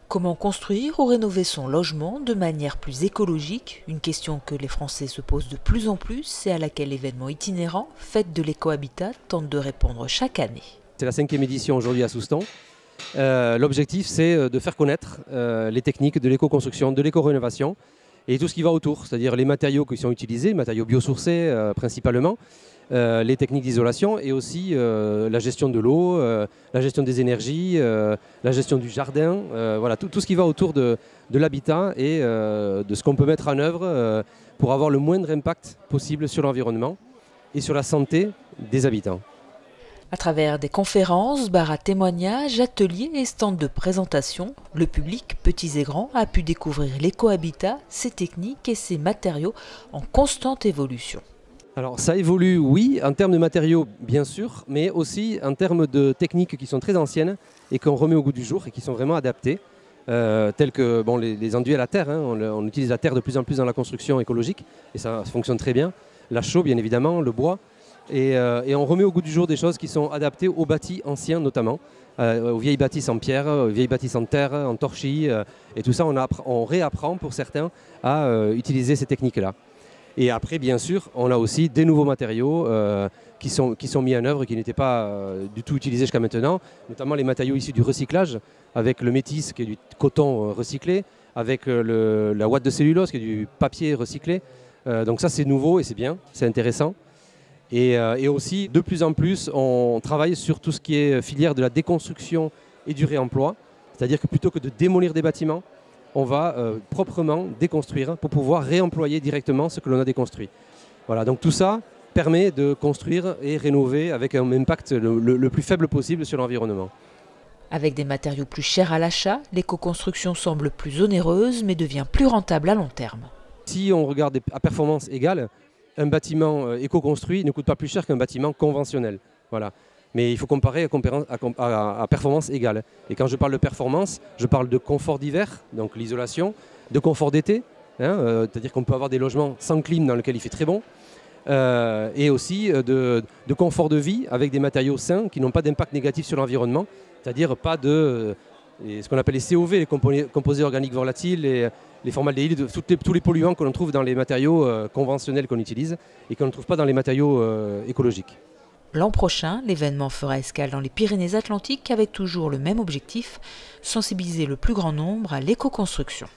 Comment construire ou rénover son logement de manière plus écologique? Une question que les Français se posent de plus en plus et à laquelle l'événement itinérant Fête de l'écohabitat tente de répondre chaque année. C'est la 5e édition aujourd'hui à Souston. L'objectif, c'est de faire connaître les techniques de l'éco-construction, de l'éco-rénovation et tout ce qui va autour, c'est-à-dire les matériaux qui sont utilisés, les matériaux biosourcés principalement, les techniques d'isolation et aussi la gestion de l'eau, la gestion des énergies, la gestion du jardin, voilà, tout ce qui va autour de l'habitat et de ce qu'on peut mettre en œuvre pour avoir le moindre impact possible sur l'environnement et sur la santé des habitants. À travers des conférences, bars à témoignages, ateliers et stands de présentation, le public, petits et grands, a pu découvrir l'écohabitat, ses techniques et ses matériaux en constante évolution. Alors ça évolue, oui, en termes de matériaux bien sûr, mais aussi en termes de techniques qui sont très anciennes et qu'on remet au goût du jour et qui sont vraiment adaptées, telles que les enduits à la terre, hein, on utilise la terre de plus en plus dans la construction écologique et ça fonctionne très bien. La chaux bien évidemment, le bois. Et on remet au goût du jour des choses qui sont adaptées aux bâtis anciens notamment, aux vieilles bâtisses en pierre, aux vieilles bâtisses en terre, en torchis, et tout ça on réapprend pour certains à utiliser ces techniques-là. Et après bien sûr on a aussi des nouveaux matériaux qui sont mis en œuvre et qui n'étaient pas du tout utilisés jusqu'à maintenant, notamment les matériaux issus du recyclage, avec le métis qui est du coton recyclé, avec la ouate de cellulose qui est du papier recyclé. Donc ça c'est nouveau et c'est bien, c'est intéressant. Et aussi, de plus en plus, on travaille sur tout ce qui est filière de la déconstruction et du réemploi. C'est-à-dire que plutôt que de démolir des bâtiments, on va proprement déconstruire pour pouvoir réemployer directement ce que l'on a déconstruit. Voilà, donc tout ça permet de construire et rénover avec un impact le plus faible possible sur l'environnement. Avec des matériaux plus chers à l'achat, l'éco-construction semble plus onéreuse mais devient plus rentable à long terme. Si on regarde à performance égale, un bâtiment éco-construit ne coûte pas plus cher qu'un bâtiment conventionnel. Voilà. Mais il faut comparer à performance égale. Et quand je parle de performance, je parle de confort d'hiver, donc l'isolation, de confort d'été, hein, c'est-à-dire qu'on peut avoir des logements sans clim dans lesquels il fait très bon, et aussi de confort de vie avec des matériaux sains qui n'ont pas d'impact négatif sur l'environnement, c'est-à-dire pas de ce qu'on appelle les COV, les composés organiques volatiles, les formaldéhydes, tous les polluants que l'on trouve dans les matériaux conventionnels qu'on utilise et qu'on ne trouve pas dans les matériaux écologiques. L'an prochain, l'événement fera escale dans les Pyrénées-Atlantiques avec toujours le même objectif, sensibiliser le plus grand nombre à l'éco-construction.